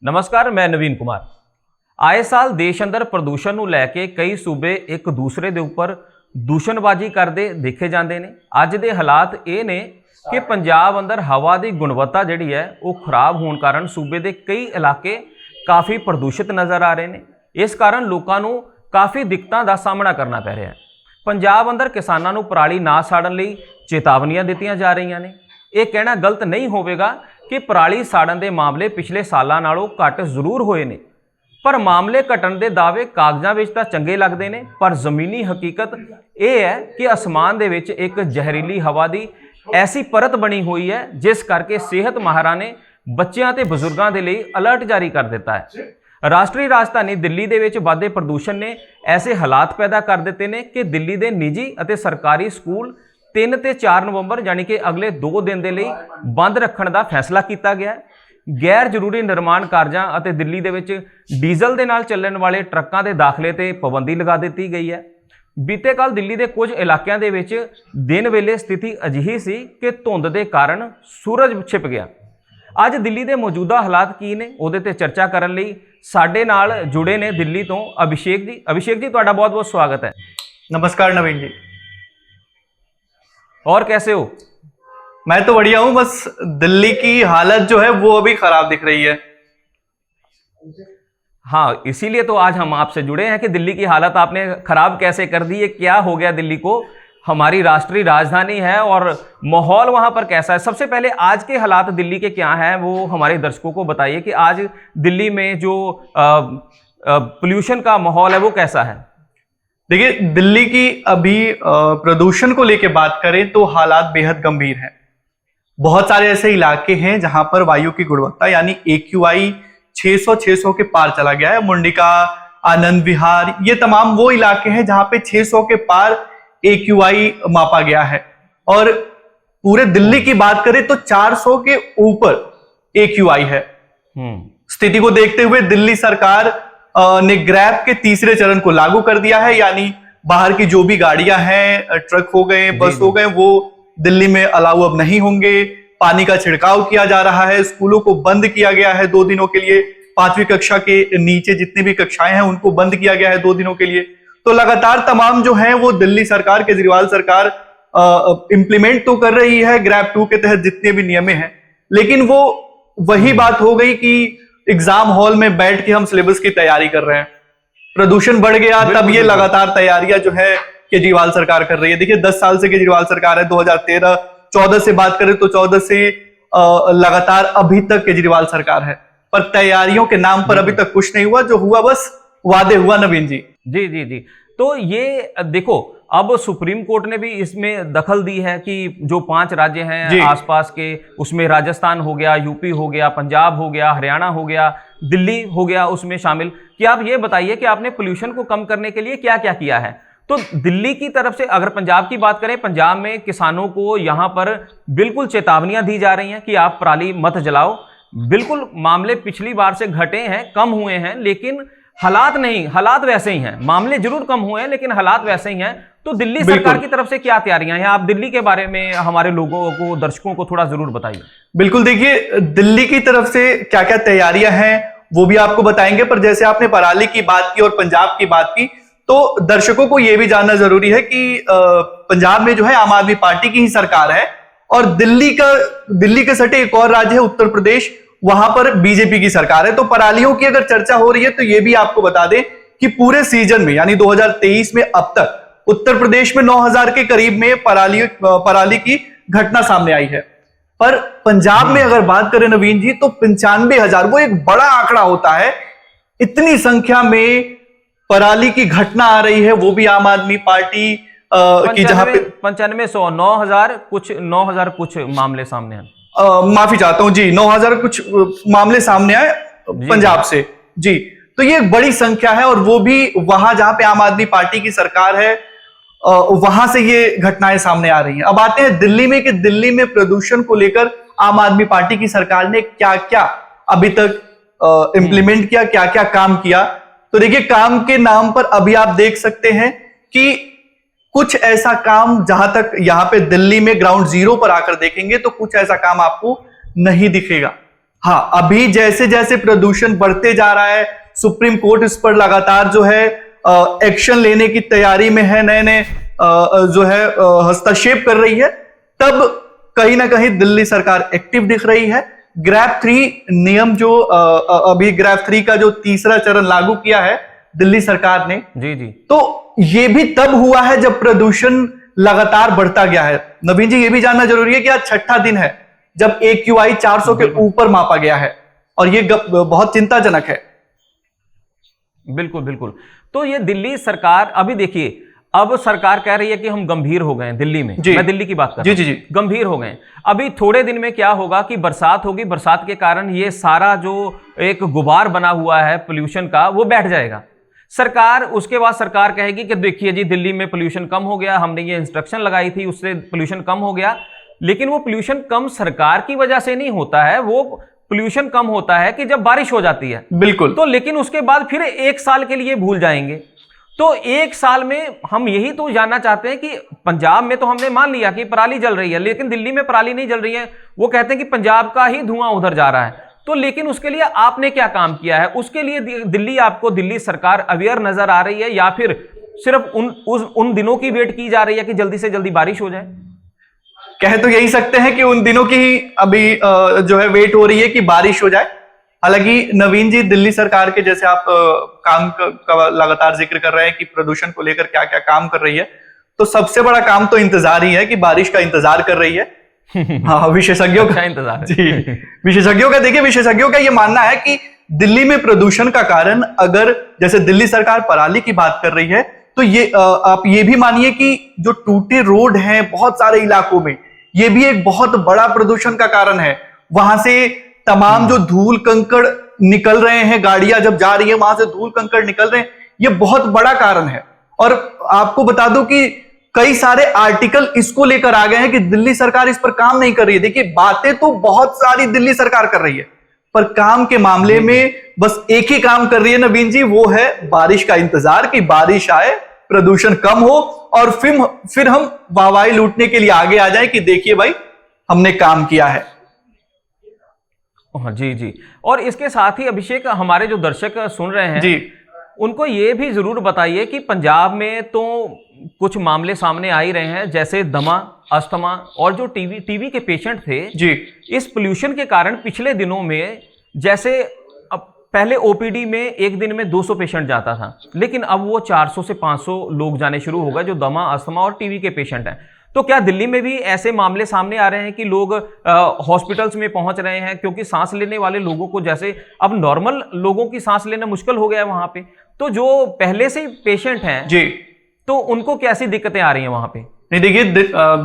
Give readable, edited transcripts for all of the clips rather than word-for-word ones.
नमस्कार, मैं नवीन कुमार। आए साल देश अंदर प्रदूषण ਨੂੰ ਲੈ ਕੇ ਕਈ ਸੂਬੇ ਇੱਕ ਦੂਸਰੇ ਦੇ ਉੱਪਰ ਦੂਸ਼ਣਬਾਜ਼ੀ ਕਰਦੇ ਦੇਖੇ ਜਾਂਦੇ ਨੇ। ਅੱਜ ਦੇ ਹਾਲਾਤ ਇਹ ਨੇ ਕਿ ਪੰਜਾਬ ਅੰਦਰ ਹਵਾ ਦੀ ਗੁਣਵੱਤਾ ਜਿਹੜੀ ਹੈ ਉਹ ਖਰਾਬ ਹੋਣ ਕਾਰਨ ਸੂਬੇ ਦੇ ਕਈ ਇਲਾਕੇ ਕਾਫੀ ਪ੍ਰਦੂਸ਼ਿਤ ਨਜ਼ਰ ਆ ਰਹੇ ਨੇ। ਇਸ ਕਾਰਨ ਲੋਕਾਂ ਨੂੰ ਕਾਫੀ ਦਿੱਕਤਾਂ ਦਾ ਸਾਹਮਣਾ ਕਰਨਾ ਪੈ ਰਿਹਾ ਹੈ। ਪੰਜਾਬ ਅੰਦਰ ਕਿਸਾਨਾਂ ਨੂੰ ਪਰਾਲੀ ਨਾ ਸਾੜਨ ਲਈ ਚੇਤਾਵਨੀਆਂ ਦਿੱਤੀਆਂ ਜਾ ਰਹੀਆਂ ਨੇ। ਇਹ ਕਹਿਣਾ ਗਲਤ ਨਹੀਂ ਹੋਵੇਗਾ कि पराली साड़न के मामले पिछले सालों नालों घट जरूर होए ने, पर मामले घटन के दावे कागजां विच तां चंगे लगते हैं, पर जमीनी हकीकत यह है कि आसमान दे विच एक जहरीली हवा की ऐसी परत बनी हुई है जिस करके सेहत माहरां ने बच्चों ते बजुर्गों के लिए अलर्ट जारी कर दिता है। राष्ट्रीय राजधानी दिल्ली दे विच वाधे प्रदूषण ने ऐसे हालात पैदा कर दिते हैं कि दिल्ली के निजी और सरकारी स्कूल 3 ਤੇ 4 नवंबर यानी कि अगले 2 दिन के लिए बंद रखने का फैसला किया गया है। गैर जरूरी निर्माण कार्यां और दिल्ली दे विच डीजल के नाल चलने वाले ट्रकों के दाखले ते पाबंदी लगा दी गई है। बीते कल दिल्ली के कुछ इलाकों के विच दिन वेले स्थिति अजिही सी कि धुंध के कारण सूरज छिप गया। अज दिल्ली के मौजूदा हालात की ने उहदे ते चर्चा करने लई साडे नाल जुड़े ने दिल्ली तो अभिषेक जी। अभिषेक जी, तुहाडा बहुत बहुत स्वागत है। नमस्कार नवीन जी। और कैसे हो? मैं तो बढ़िया हूं, बस दिल्ली की हालत जो है वो अभी खराब दिख रही है। हाँ, इसीलिए तो आज हम आपसे जुड़े हैं कि दिल्ली की हालत आपने खराब कैसे कर दी है, क्या हो गया दिल्ली को। हमारी राष्ट्रीय राजधानी है और माहौल वहां पर कैसा है। सबसे पहले आज के हालात दिल्ली के क्या हैं वो हमारे दर्शकों को बताइए कि आज दिल्ली में जो पोल्यूशन का माहौल है वो कैसा है। देखिए, दिल्ली की अभी प्रदूषण को लेकर बात करें तो हालात बेहद गंभीर हैं। बहुत सारे ऐसे इलाके हैं जहां पर वायु की गुणवत्ता यानी AQI 600 के पार चला गया है। मुंडिका, आनंद विहार, ये तमाम वो इलाके हैं जहां पे 600 के पार AQI मापा गया है। और पूरे दिल्ली की बात करें तो 400 के ऊपर AQI है। स्थिति को देखते हुए दिल्ली सरकार ने ग्रैब के तीसरे चरण को लागू कर दिया है, यानी बाहर की जो भी गाड़ियां हैं, ट्रक हो गए, बस हो गए, वो दिल्ली में अलाउ अब नहीं होंगे। पानी का छिड़काव किया जा रहा है। स्कूलों को बंद किया गया है 2 दिनों के लिए। 5वीं कक्षा के नीचे जितनी भी कक्षाएं हैं उनको बंद किया गया है 2 दिनों के लिए। तो लगातार तमाम जो है वो दिल्ली सरकार, केजरीवाल सरकार इंप्लीमेंट तो कर रही है ग्रैब 2 के तहत जितने भी नियम हैं, लेकिन वो वही बात हो गई कि एग्जाम हॉल में बैठ के हम सिलेबस की तैयारी कर रहे हैं। प्रदूषण बढ़ गया, तब ये लगातार तैयारियां जो है केजरीवाल सरकार कर रही है। देखिए, 10 साल से केजरीवाल सरकार है, 2013-14 से बात करें तो 14 से लगातार अभी तक केजरीवाल सरकार है, पर तैयारियों के नाम पर अभी तक कुछ नहीं हुआ। जो हुआ बस वादे हुआ। नवीन जी जी जी जी, तो ये देखो, अब सुप्रीम कोर्ट ने भी इसमें दखल दी है कि जो 5 राज्य हैं आसपास के, उसमें राजस्थान हो गया, यूपी हो गया, पंजाब हो गया, हरियाणा हो गया, दिल्ली हो गया उसमें शामिल। कि आप ये बताइए कि आपने पोल्यूशन को कम करने के लिए क्या क्या किया है। तो दिल्ली की तरफ से अगर पंजाब की बात करें, पंजाब में किसानों को यहाँ पर बिल्कुल चेतावनियां दी जा रही हैं कि आप पराली मत जलाओ। बिल्कुल मामले पिछली बार से घटे हैं, कम हुए हैं, लेकिन हालात नहीं, हालात वैसे ही हैं। मामले जरूर कम हुए हैं लेकिन हालात वैसे ही हैं। तो दिल्ली सरकार की तरफ से क्या तैयारियां हैं? आप दिल्ली के बारे में हमारे लोगों को, दर्शकों को थोड़ा जरूर बताइए। बिल्कुल, देखिए दिल्ली की तरफ से क्या क्या तैयारियां हैं वो भी आपको बताएंगे, पर जैसे आपने पराली की बात की और पंजाब की बात की, तो दर्शकों को यह भी जानना जरूरी है कि पंजाब में जो है आम आदमी पार्टी की ही सरकार है, और दिल्ली के सटे एक और राज्य है उत्तर प्रदेश, वहां पर बीजेपी की सरकार है। तो परालियों की अगर चर्चा हो रही है तो यह भी आपको बता दें कि पूरे सीजन में यानी 2023 में अब तक उत्तर प्रदेश में 9000 के करीब में पराली की घटना सामने आई है। पर पंजाब में अगर बात करें नवीन जी तो 95,000, वो एक बड़ा आंकड़ा होता है। इतनी संख्या में पराली की घटना आ रही है, वो भी आम आदमी पार्टी की, जहां पे 9500 9,000 कुछ मामले सामने हैं। माफी चाहता हूं जी, 9000 कुछ मामले सामने आए पंजाब से जी। तो ये एक बड़ी संख्या है, और वो भी वहां जहां पे आम आदमी पार्टी की सरकार है, वहां से ये घटनाएं सामने आ रही हैं। अब आते हैं दिल्ली में कि दिल्ली में प्रदूषण को लेकर आम आदमी पार्टी की सरकार ने क्या क्या अभी तक इंप्लीमेंट किया, क्या क्या काम किया। तो देखिए, काम के नाम पर अभी आप देख सकते हैं कि कुछ ऐसा काम, जहां तक यहां पे दिल्ली में ग्राउंड जीरो पर आकर देखेंगे तो कुछ ऐसा काम आपको नहीं दिखेगा। हाँ, अभी जैसे जैसे प्रदूषण बढ़ते जा रहा है, सुप्रीम कोर्ट इस पर लगातार जो है एक्शन लेने की तैयारी में है, नए नए जो है हस्तक्षेप कर रही है, तब कहीं ना कहीं दिल्ली सरकार एक्टिव दिख रही है। ग्रैब 3 नियम जो अभी ग्रैब 3 का जो तीसरा चरण लागू किया है दिल्ली सरकार ने, जी जी, तो ये भी तब हुआ है जब प्रदूषण लगातार बढ़ता गया है। नवीन जी, ये भी जानना जरूरी है कि आज छठा दिन है जब AQI 400 के ऊपर मापा गया है, और ये बहुत चिंताजनक है। बिल्कुल बिल्कुल। तो ये दिल्ली सरकार, अभी देखिए, अब सरकार कह रही है कि हम गंभीर हो गए हैं दिल्ली में। मैं दिल्ली की बात कर रहा हूं। जी जी, गंभीर हो गए। अभी थोड़े दिन में क्या होगा कि बरसात होगी, बरसात के कारण ये सारा जो एक गुबार बना हुआ है पोल्यूशन का, वो बैठ जाएगा। सरकार उसके बाद सरकार कहेगी कि देखिए जी, दिल्ली में पोल्यूशन कम हो गया, हमने ये इंस्ट्रक्शन लगाई थी, उससे पोल्यूशन कम हो गया। लेकिन वो पोल्यूशन कम सरकार की वजह से नहीं होता है, वो पोल्यूशन कम होता है कि जब बारिश हो जाती है। बिल्कुल। तो लेकिन उसके बाद फिर 1 साल के लिए भूल जाएंगे। तो 1 साल में हम यही तो जानना चाहते हैं कि पंजाब में तो हमने मान लिया कि पराली जल रही है, लेकिन दिल्ली में पराली नहीं जल रही है। वो कहते हैं कि पंजाब का ही धुआं उधर जा रहा है। तो लेकिन उसके लिए आपने क्या काम किया है? उसके लिए दिल्ली सरकार अवेयर नजर आ रही है, या फिर सिर्फ उन दिनों की वेट की जा रही है कि जल्दी से जल्दी बारिश हो जाए? कह तो यही सकते हैं कि उन दिनों की ही अभी जो है वेट हो रही है कि बारिश हो जाए। हालांकि नवीन जी, दिल्ली सरकार के जैसे आप काम का लगातार जिक्र कर रहे हैं कि प्रदूषण को लेकर क्या क्या काम कर रही है, तो सबसे बड़ा काम तो इंतजार ही है कि बारिश का इंतजार कर रही है। हाँ, विशेषज्ञों का इंतजार है। जी, विशेषज्ञों का ये मानना है कि दिल्ली में प्रदूषण का कारण, अगर जैसे दिल्ली सरकार पराली की बात कर रही है, तो ये आप ये भी मानिए कि जो टूटे रोड हैं बहुत सारे इलाकों में, ये भी एक बहुत बड़ा प्रदूषण का कारण है। वहां से तमाम जो धूल कंकड़ निकल रहे हैं, गाड़ियां जब जा रही है वहां से धूल कंकड़ निकल रहे हैं, ये बहुत बड़ा कारण है। और आपको बता दूं कि कई सारे आर्टिकल इसको लेकर आ गए हैं कि दिल्ली सरकार इस पर काम नहीं कर रही है। देखिए, बातें तो बहुत सारी दिल्ली सरकार कर रही है, पर काम के मामले में बस एक ही काम कर रही है नवीन जी, वो है बारिश का इंतजार, कि बारिश आए, प्रदूषण कम हो, और फिर हम वाहवाही लूटने के लिए आगे आ जाए कि देखिए भाई, हमने काम किया है। हाँ जी जी। और इसके साथ ही अभिषेक, हमारे जो दर्शक सुन रहे हैं जी, उनको ये भी जरूर बताइए कि पंजाब में तो कुछ मामले सामने आ ही रहे हैं, जैसे दमा, अस्थमा, और जो टीबी के पेशेंट थे जी, इस पोल्यूशन के कारण पिछले दिनों में, जैसे अब पहले ओपीडी में एक दिन में 200 पेशेंट जाता था, लेकिन अब वो 400 से 500 लोग जाने शुरू हो गए जो दमा, अस्थमा और टीबी के पेशेंट हैं। तो क्या दिल्ली में भी ऐसे मामले सामने आ रहे हैं कि लोग हॉस्पिटल्स में पहुंच रहे हैं, क्योंकि सांस लेने वाले लोगों को, जैसे अब नॉर्मल लोगों की सांस लेना मुश्किल हो गया है वहां पे, तो जो पहले से पेशेंट हैं जी, तो उनको कैसी दिक्कतें आ रही हैं वहां पे? नहीं, देखिए,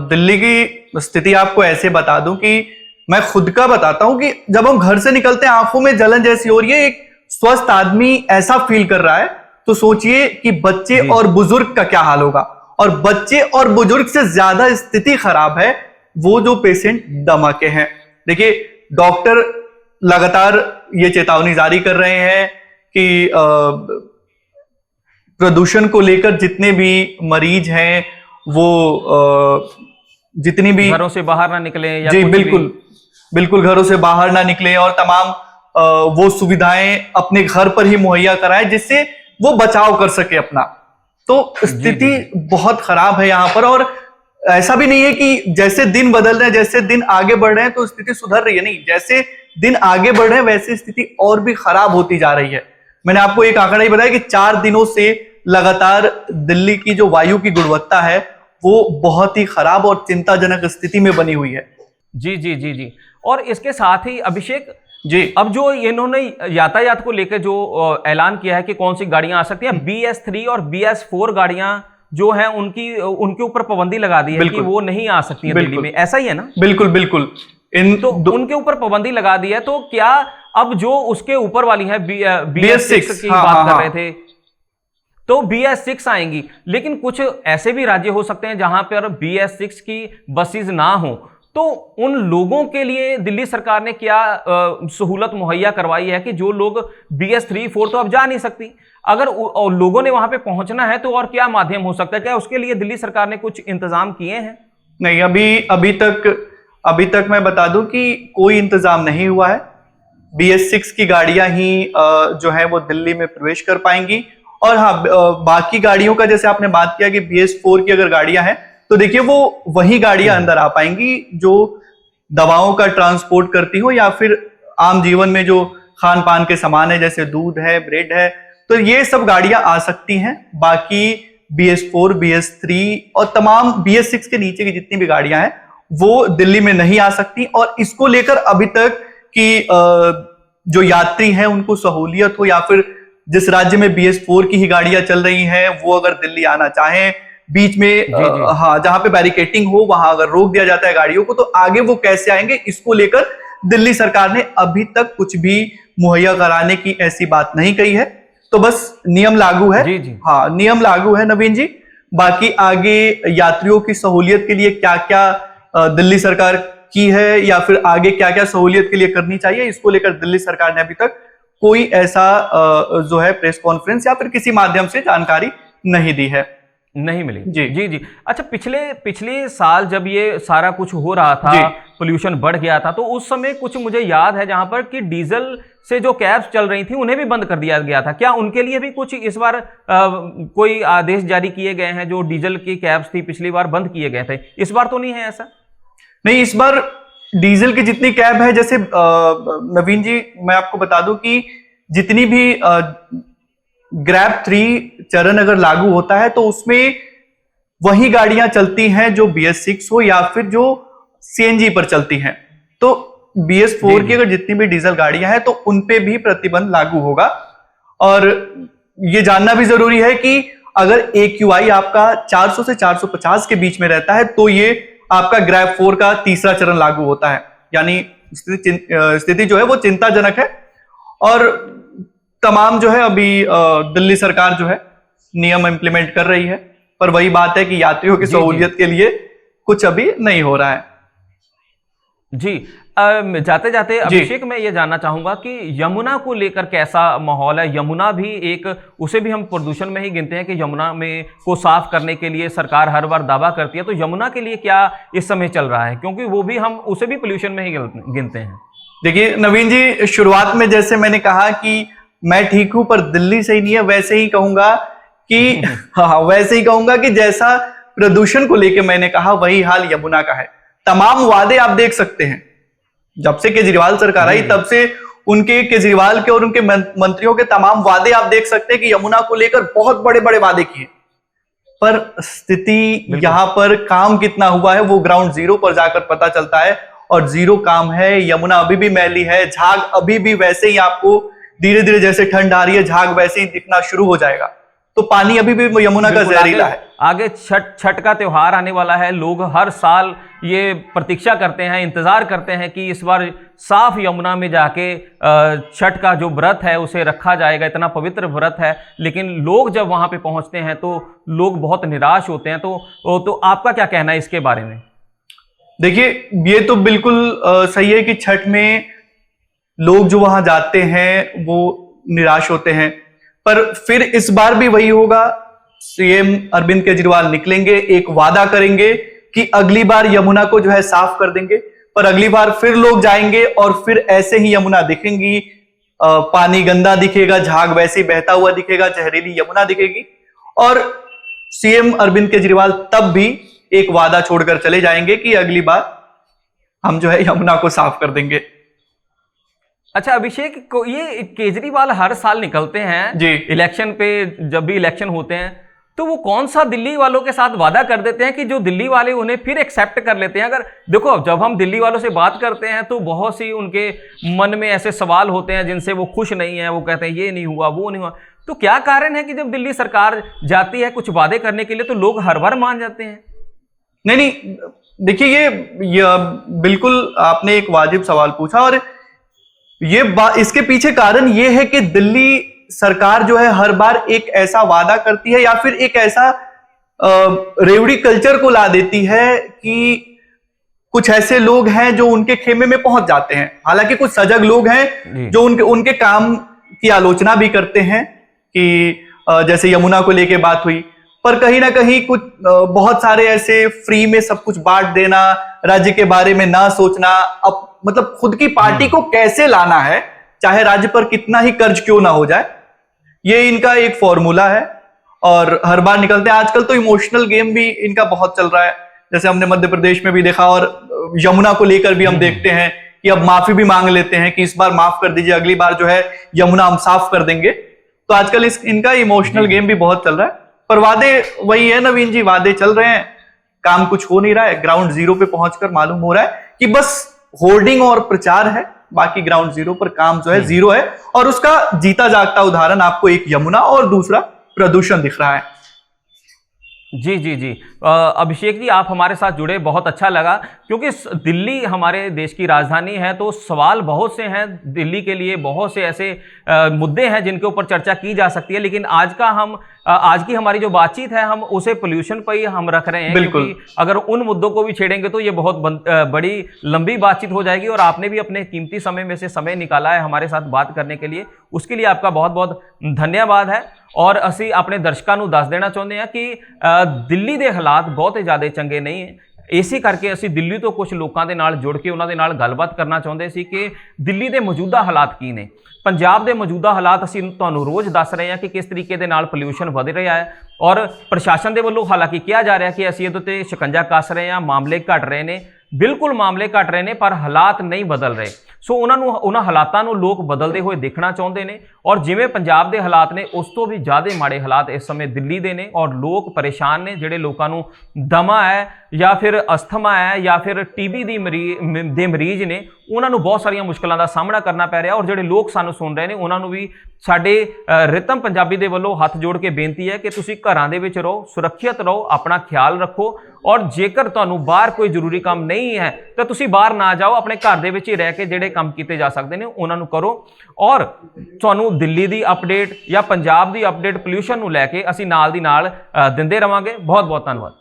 दिल्ली की स्थिति आपको ऐसे बता दूं कि मैं खुद का बताता हूं कि जब हम घर से निकलते हैं आंखों में जलन जैसी हो रही है, एक स्वस्थ आदमी ऐसा फील कर रहा है, तो सोचिए कि बच्चे और बुजुर्ग का क्या हाल होगा। और बच्चे और बुजुर्ग से ज्यादा स्थिति खराब है वो जो पेशेंट दमा के हैं। देखिए, डॉक्टर लगातार ये चेतावनी जारी कर रहे हैं कि प्रदूषण को लेकर जितने भी मरीज हैं वो जितनी भी घरों से बाहर ना निकले, या जी कुछ बिल्कुल घरों से बाहर ना निकले, और तमाम वो सुविधाएं अपने घर पर ही मुहैया कराएं जिससे वो बचाव कर सके अपना। तो स्थिति बहुत खराब है यहाँ पर, और ऐसा भी नहीं है कि जैसे दिन बदल रहे हैं, जैसे दिन आगे बढ़ रहे हैं तो स्थिति सुधर रही है, नहीं, जैसे दिन आगे बढ़ रहे हैं वैसे स्थिति और भी खराब होती जा रही है। मैंने आपको एक आंकड़ा ही बताया कि 4 दिनों से लगातार दिल्ली की जो वायु की गुणवत्ता है वो बहुत ही खराब और चिंताजनक स्थिति में बनी हुई है। जी जी जी जी। और इसके साथ ही अभिषेक जी, अब जो इन्होंने यातायात को लेकर जो ऐलान किया है कि कौन सी गाड़ियां आ सकती हैं, BS3 और BS4 गाड़ियां जो हैं उनके ऊपर पाबंदी लगा दी है कि वो नहीं आ सकती हैं दिल्ली में, ऐसा ही है ना? बिल्कुल उनके ऊपर पाबंदी लगा दी है। तो क्या अब जो उसके ऊपर वाली है BS6 की बात कर रहे थे, तो BS6 आएंगी, लेकिन कुछ ऐसे भी राज्य हो सकते हैं जहां पर BS6 की बसेस ना हो, तो उन लोगों के लिए दिल्ली सरकार ने क्या सहूलत मुहैया करवाई है कि जो लोग BS3, 4 तो अब जा नहीं सकती, अगर लोगों ने वहां पे पहुंचना है तो और क्या माध्यम हो सकता है? क्या उसके लिए दिल्ली सरकार ने कुछ इंतजाम किए हैं? नहीं, अभी तक मैं बता दूं कि कोई इंतजाम नहीं हुआ है। BS6 की गाड़ियां ही जो है वो दिल्ली में प्रवेश कर पाएंगी। और हाँ, बाकी गाड़ियों का जैसे आपने बात किया कि BS4 की अगर गाड़ियां हैं तो देखिए वो वही गाड़ियां अंदर आ पाएंगी जो दवाओं का ट्रांसपोर्ट करती हो या फिर आम जीवन में जो खान पान के सामान है जैसे दूध है, ब्रेड है, तो ये सब गाड़ियां आ सकती हैं। बाकी BS4, BS3 और तमाम BS6 के नीचे की जितनी भी गाड़ियां हैं वो दिल्ली में नहीं आ सकती। और इसको लेकर अभी तक कि जो यात्री हैं उनको सहूलियत हो या फिर जिस राज्य में BS4 की ही गाड़ियां चल रही हैं वो अगर दिल्ली आना चाहें, बीच में हाँ जहां पे बैरिकेटिंग हो वहां अगर रोक दिया जाता है गाड़ियों को, तो आगे वो कैसे आएंगे, इसको लेकर दिल्ली सरकार ने अभी तक कुछ भी मुहैया कराने की ऐसी बात नहीं कही है। तो बस नियम लागू है। जी। हाँ, नियम लागू है नवीन जी। बाकी आगे यात्रियों की सहूलियत के लिए क्या क्या दिल्ली सरकार की है या फिर आगे क्या क्या सहूलियत के लिए करनी चाहिए, इसको लेकर दिल्ली सरकार ने अभी तक कोई ऐसा जो है प्रेस कॉन्फ्रेंस या फिर किसी माध्यम से जानकारी नहीं दी है, नहीं मिली। जी जी। अच्छा, पिछले साल जब ये सारा कुछ हो रहा था, पोल्यूशन बढ़ गया था, तो उस समय कुछ मुझे याद है जहां पर कि डीजल से जो कैब्स चल रही थी उन्हें भी बंद कर दिया गया था। क्या उनके लिए भी कुछ इस बार कोई आदेश जारी किए गए हैं? जो डीजल की कैब्स थी पिछली बार बंद किए गए थे, इस बार तो नहीं है ऐसा? नहीं, इस बार डीजल की जितनी कैब है, जैसे नवीन जी मैं आपको बता दूं कि जितनी भी ग्रैब 3 चरण अगर लागू होता है तो उसमें वही गाड़ियां चलती हैं जो BS6 हो या फिर जो CNG पर चलती हैं। तो BS4 की अगर जितनी भी डीजल गाड़ियां हैं तो उनपे भी प्रतिबंध लागू होगा। और ये जानना भी जरूरी है कि अगर AQI आपका 400 से 450 के बीच में रहता है तो ये आपका ग्रैब 4 का तीसरा चरण लागू होता है। यानी स्थिति जो है वो चिंताजनक है। और तमाम जो है अभी दिल्ली सरकार जो है नियम इंप्लीमेंट कर रही है, पर वही बात है कि यात्रियों की सहूलियत के लिए कुछ अभी नहीं हो रहा है। जी, जाते जाते अभिषेक मैं ये जानना चाहूंगा कि यमुना को लेकर कैसा माहौल है? यमुना भी एक, उसे भी हम प्रदूषण में ही गिनते हैं कि यमुना में को साफ करने के लिए सरकार हर बार दावा करती है, तो यमुना के लिए क्या इस समय चल रहा है? क्योंकि वो भी हम उसे भी पोल्यूशन में ही गिनते हैं। देखिए नवीन जी, शुरुआत में जैसे मैंने कहा कि मैं ठीक हूं पर दिल्ली सही नहीं है, वैसे ही कहूंगा कि हाँ, वैसे ही कहूंगा कि जैसा प्रदूषण को लेकर मैंने कहा वही हाल यमुना का है। तमाम वादे आप देख सकते हैं, जब से केजरीवाल सरकार आई तब से उनके, केजरीवाल के और उनके मंत्रियों के तमाम वादे आप देख सकते हैं कि यमुना को लेकर बहुत बड़े बड़े वादे किए, पर स्थिति यहां पर काम कितना हुआ है वो ग्राउंड जीरो पर जाकर पता चलता है। और जीरो काम है। यमुना अभी भी मैली है, झाग अभी भी वैसे ही, आपको धीरे धीरे जैसे ठंड आ रही है झाग वैसे ही दिखना शुरू हो जाएगा। तो पानी अभी भी यमुना का जहरीला है। आगे छठ का त्योहार आने वाला है। लोग हर साल ये प्रतीक्षा करते हैं, इंतजार करते हैं कि इस बार साफ यमुना में जाके छठ का जो व्रत है उसे रखा जाएगा। इतना पवित्र व्रत है, लेकिन लोग जब वहां पे पहुंचते हैं तो लोग बहुत निराश होते हैं। तो आपका क्या कहना है इसके बारे में? देखिए, ये तो बिल्कुल सही है कि छठ में लोग जो वहां जाते हैं वो निराश होते हैं, पर फिर इस बार भी वही होगा। CM अरविंद केजरीवाल निकलेंगे, एक वादा करेंगे कि अगली बार यमुना को जो है साफ कर देंगे, पर अगली बार फिर लोग जाएंगे और फिर ऐसे ही यमुना दिखेंगी, पानी गंदा दिखेगा, झाग वैसे ही बहता हुआ दिखेगा, जहरीली यमुना दिखेगी। और CM अरविंद केजरीवाल तब भी एक वादा छोड़कर चले जाएंगे कि अगली बार हम जो है यमुना को साफ कर देंगे। अच्छा अभिषेक, को ये केजरीवाल हर साल निकलते हैं जी इलेक्शन पे, जब भी इलेक्शन होते हैं तो वो कौन सा दिल्ली वालों के साथ वादा कर देते हैं कि जो दिल्ली वाले उन्हें फिर एक्सेप्ट कर लेते हैं? अगर देखो, जब हम दिल्ली वालों से बात करते हैं तो बहुत सी उनके मन में ऐसे सवाल होते हैं जिनसे वो खुश नहीं है। वो कहते हैं ये नहीं हुआ, वो नहीं हुआ। तो क्या कारण है कि जब दिल्ली सरकार जाती है कुछ वादे करने के लिए तो लोग हर बार मान जाते हैं? नहीं, देखिए ये बिल्कुल आपने एक वाजिब सवाल पूछा। और ये इसके पीछे कारण ये है कि दिल्ली सरकार जो है हर बार एक ऐसा वादा करती है या फिर एक ऐसा रेवड़ी कल्चर को ला देती है कि कुछ ऐसे लोग हैं जो उनके खेमे में पहुंच जाते हैं। हालांकि कुछ सजग लोग हैं जो उनके काम की आलोचना भी करते हैं कि जैसे यमुना को लेके बात हुई, पर कहीं ना कहीं कुछ बहुत सारे ऐसे फ्री में सब कुछ बांट देना, राज्य के बारे में ना सोचना, अब मतलब खुद की पार्टी को कैसे लाना है चाहे राज्य पर कितना ही कर्ज क्यों ना हो जाए। ये इनका एक फॉर्मूला है और हर बार निकलते हैं। आजकल तो इमोशनल गेम भी इनका बहुत चल रहा है, जैसे हमने मध्य प्रदेश में भी देखा, और यमुना को लेकर भी हम देखते हैं कि अब माफी भी मांग लेते हैं कि इस बार माफ कर दीजिए, अगली बार जो है यमुना हम साफ कर देंगे। तो आजकल इनका इमोशनल गेम भी बहुत चल रहा है। पर वादे वही है नवीन जी, वादे चल रहे हैं, काम कुछ हो नहीं रहा है। ग्राउंड जीरो पे पहुंचकर मालूम हो रहा है कि बस होर्डिंग और प्रचार है, बाकी ग्राउंड जीरो पर काम जो है जीरो है। और उसका जीता जागता उदाहरण आपको एक यमुना और दूसरा प्रदूषण दिख रहा है। जी जी जी। अभिषेक जी, आप हमारे साथ जुड़े, बहुत अच्छा लगा, क्योंकि दिल्ली हमारे देश की राजधानी है, तो सवाल बहुत से हैं दिल्ली के लिए, बहुत से ऐसे मुद्दे हैं जिनके ऊपर चर्चा की जा सकती है। लेकिन आज की हमारी जो बातचीत है, हम उसे पोल्यूशन पर ही हम रख रहे हैं, क्योंकि अगर उन मुद्दों को भी छेड़ेंगे तो ये बहुत बड़ी लंबी बातचीत हो जाएगी। और आपने भी अपने कीमती समय में से समय निकाला है हमारे साथ बात करने के लिए, उसके लिए आपका बहुत बहुत धन्यवाद है। और असी अपने दर्शकों को दस देना चाहते हैं कि दिल्ली के हालात बहुत ही ज़्यादा चंगे नहीं है। इसी करके असी दिल्ली तो कुछ लोगों के नाल जुड़ के उन्होंने नाल गलबात करना चाहते सी कि दिल्ली के मौजूदा हालात की ने, पंजाब के मौजूदा हालात असी तुहानूं रोज़ दस रहे हैं कि किस तरीके दे नाल पोल्यूशन वध रहा है। और प्रशासन के वल्लों हालांकि कहा जा रहा है कि असी इहदे ते शिकंजा कस रहे हैं, मामले घट रहे हैं। बिल्कुल मामले घट रहे हैं, पर हालात नहीं बदल रहे। सो उन्होंने हालातों को लोग बदलते हुए देखना चाहते हैं। और जिमें पंजाब के हालात ने, उस तो भी ज़्यादा माड़े हालात इस समय दिल्ली के ने। और लोग परेशान ने, जिहड़े लोगों को दमा है या फिर अस्थमा है या फिर टीबी दी मरीज ने, उन्होंने बहुत सारिया मुश्किलों का सामना करना पै रहा। और जिहड़े लोग सानू सुन रहे हैं, उन्होंने भी साडे रितम पंजाबी दे वल्लों हाथ जोड़ के बेनती है कि तुसीं घरां दे विच रहो, सुरक्षित रहो, अपना ख्याल रखो। और जेकर तुहानूं बाहर कोई जरूरी काम नहीं है तो तुसीं बाहर ना जाओ, अपने घर दे विच ही रह के जिहड़े काम कीते जा सकते हैं उन्होंने करो। और तुहानूं दिल्ली की अपडेट या पंजाब की अपडेट पोल्यूशन नूं लैके असीं नाल दी नाल दिंदे रहांगे। बहुत बहुत धन्यवाद।